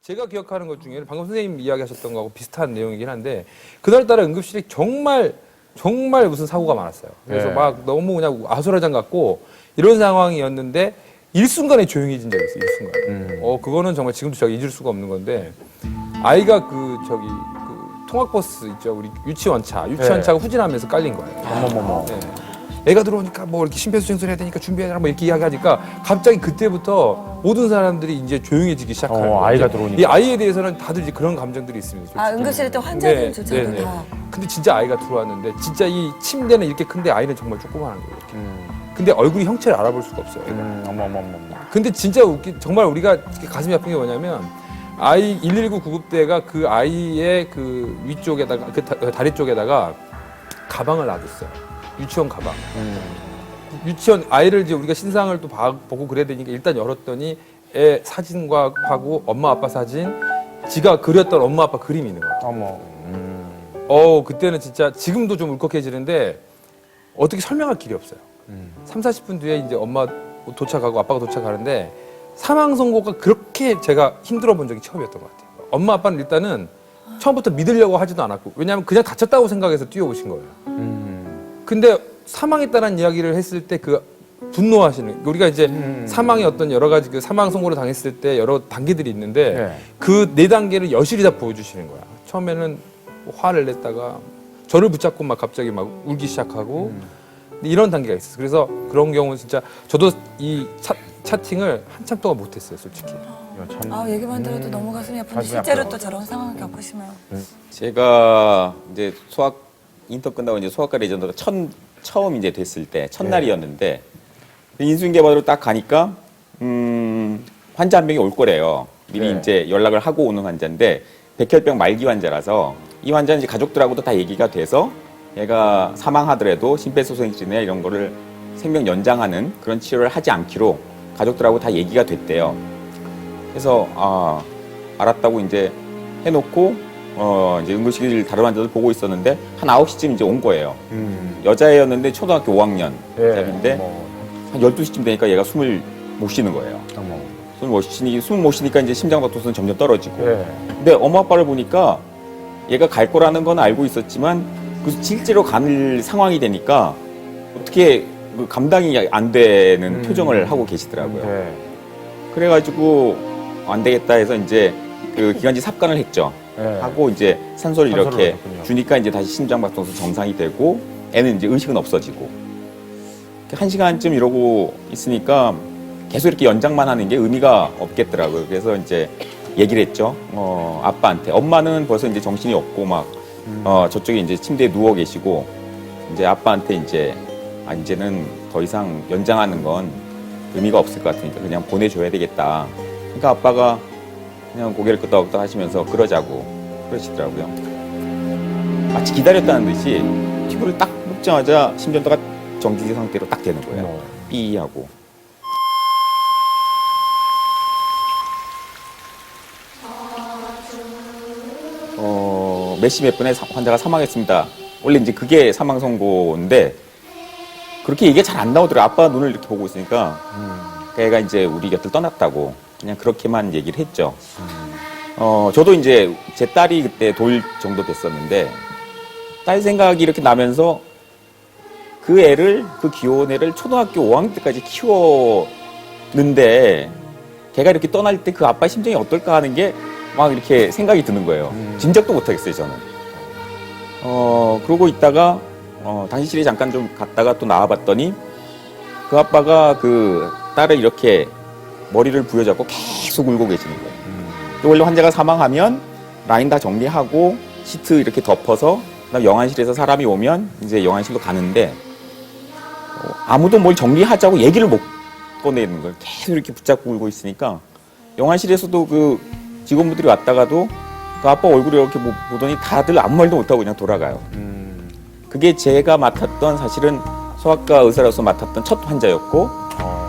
제가 기억하는 것 중에는 방금 선생님 이야기하셨던 거하고 비슷한 내용이긴 한데 그날따라 응급실이 정말 무슨 사고가 많았어요. 그래서 네. 막 너무 그냥 아수라장 같고 이런 상황이었는데 일순간에 조용해진 적이 있어요. 일순간. 그거는 정말 지금도 제가 잊을 수가 없는 건데 아이가 그 통학버스 있죠. 우리 유치원차가 후진하면서 깔린 거예요. 어머머머. 네. 애가 들어오니까 뭐 이렇게 심폐소생술 해야 되니까 준비해라 뭐 이렇게 이야기하니까 갑자기 그때부터 모든 사람들이 이제 조용해지기 시작하는 거예요. 아이가 들어오니까. 이 아이에 대해서는 다들 이제 그런 감정들이 있습니다. 솔직히. 응급실에 또 환자들조차도 다. 근데 진짜 아이가 들어왔는데 진짜 이 침대는 이렇게 큰데 아이는 정말 조그마한 거예요. 이렇게. 근데 얼굴이 형체를 알아볼 수가 없어요. 어머머머. 근데 진짜 정말 우리가 가슴이 아픈 게 뭐냐면 아이 119 구급대가 그 아이의 그 위쪽에다가 그 다리 쪽에다가 가방을 놔뒀어요. 유치원 가방. 유치원 아이를 이제 우리가 신상을 또 보고 그래야 되니까 일단 열었더니 애 사진과 하고 엄마 아빠 사진, 지가 그렸던 엄마 아빠 그림이 있는 거예요. 어머. 그때는 진짜 지금도 좀 울컥해지는데 어떻게 설명할 길이 없어요. 3, 40분 뒤에 이제 엄마 도착하고 아빠가 도착하는데 사망 선고가 그렇게 제가 힘들어 본 적이 처음이었던 것 같아요. 엄마 아빠는 일단은 처음부터 믿으려고 하지도 않았고 왜냐하면 그냥 다쳤다고 생각해서 뛰어오신 거예요. 근데 사망했다는 이야기를 했을 때 그 분노하시는 우리가 이제 사망의 어떤 여러 가지 그 사망 선고를 당했을 때 여러 단계들이 있는데 그 4단계를 여실히 다 보여주시는 거야. 처음에는 화를 냈다가 저를 붙잡고 막 갑자기 막 울기 시작하고 이런 단계가 있었어요. 그래서 그런 경우는 진짜 저도 이 차팅을 한참 동안 못했어요, 솔직히. 얘기만 들어도 너무 가슴이 아픈데 가슴이 실제로 아파요. 또 저런 상황을 겪으시면. 제가 이제 소학 인터 끝나고 이제 소아과 레전드가 처음 이제 됐을 때 첫날이었는데 인수인계받으러 딱 가니까 환자 한 명이 올 거래요. 미리 이제 연락을 하고 오는 환자인데 백혈병 말기 환자라서 이 환자는 이제 가족들하고도 다 얘기가 돼서 얘가 사망하더라도 심폐소생술이나 이런 거를 생명 연장하는 그런 치료를 하지 않기로 가족들하고 다 얘기가 됐대요. 그래서 알았다고 이제 해놓고 이제 응급실 다른 환자들 보고 있었는데 한 9시쯤 이제 온 거예요. 여자애였는데 초등학교 5학년 인데 한 12시쯤 되니까 얘가 숨을 못 쉬는 거예요. 숨을 못 쉬니까 이제 심장박동수는 점점 떨어지고. 근데 엄마 아빠를 보니까 얘가 갈 거라는 건 알고 있었지만 그 실제로 갈 상황이 되니까 어떻게 감당이 안 되는 표정을 하고 계시더라고요. 그래가지고 안 되겠다 해서 이제 그 기관지 삽관을 했죠. 하고 이제 산소를 이렇게 넣었군요. 주니까 이제 다시 심장박동수 정상이 되고 애는 이제 의식은 없어지고 1시간쯤 이러고 있으니까 계속 이렇게 연장만 하는 게 의미가 없겠더라고요. 그래서 이제 얘기를 했죠. 아빠한테. 엄마는 벌써 이제 정신이 없고 막 저쪽에 이제 침대에 누워 계시고 이제 아빠한테 이제 이제는 더 이상 연장하는 건 의미가 없을 것 같으니까 그냥 보내줘야 되겠다. 그러니까 아빠가 그냥 고개를 끄덕끄덕 하시면서 그러자고 그러시더라고요. 마치 기다렸다는 듯이 튜브를 딱 묶자마자 심전도가 정지 상태로 딱 되는 거예요. 삐 하고. 몇 시 몇 분에 환자가 사망했습니다. 원래 이제 그게 사망 선고인데 그렇게 얘기가 잘 안 나오더라고요. 아빠 눈을 이렇게 보고 있으니까 애가 이제 우리 곁을 떠났다고 그냥 그렇게만 얘기를 했죠. 저도 이제 제 딸이 그때 돌 정도 됐었는데 딸 생각이 이렇게 나면서 그 애를 그 귀여운 애를 초등학교 5학년 때까지 키웠는데 걔가 이렇게 떠날 때 그 아빠의 심정이 어떨까 하는 게 막 이렇게 생각이 드는 거예요. 짐작도 못하겠어요, 저는. 그러고 있다가 당시실에 잠깐 좀 갔다가 또 나와봤더니 그 아빠가 그 딸을 이렇게 머리를 부여잡고 계속 울고 계시는 거예요. 원래 환자가 사망하면 라인 다 정리하고 시트 이렇게 덮어서 그다음 영안실에서 사람이 오면 이제 영안실로 가는데 아무도 뭘 정리하자고 얘기를 못 꺼내는 거예요. 계속 이렇게 붙잡고 울고 있으니까 영안실에서도 그 직원분들이 왔다가도 그 아빠 얼굴을 이렇게 보더니 다들 아무 말도 못하고 그냥 돌아가요. 그게 제가 맡았던 사실은 소아과 의사로서 맡았던 첫 환자였고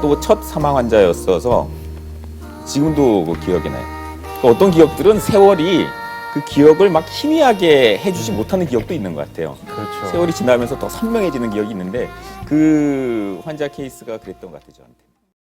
또 첫 사망 환자였어서 지금도 그 기억이 나요. 어떤 기억들은 세월이 그 기억을 막 희미하게 해주지 못하는 기억도 있는 것 같아요. 그렇죠. 세월이 지나면서 더 선명해지는 기억이 있는데 그 환자 케이스가 그랬던 것 같아요, 저한테.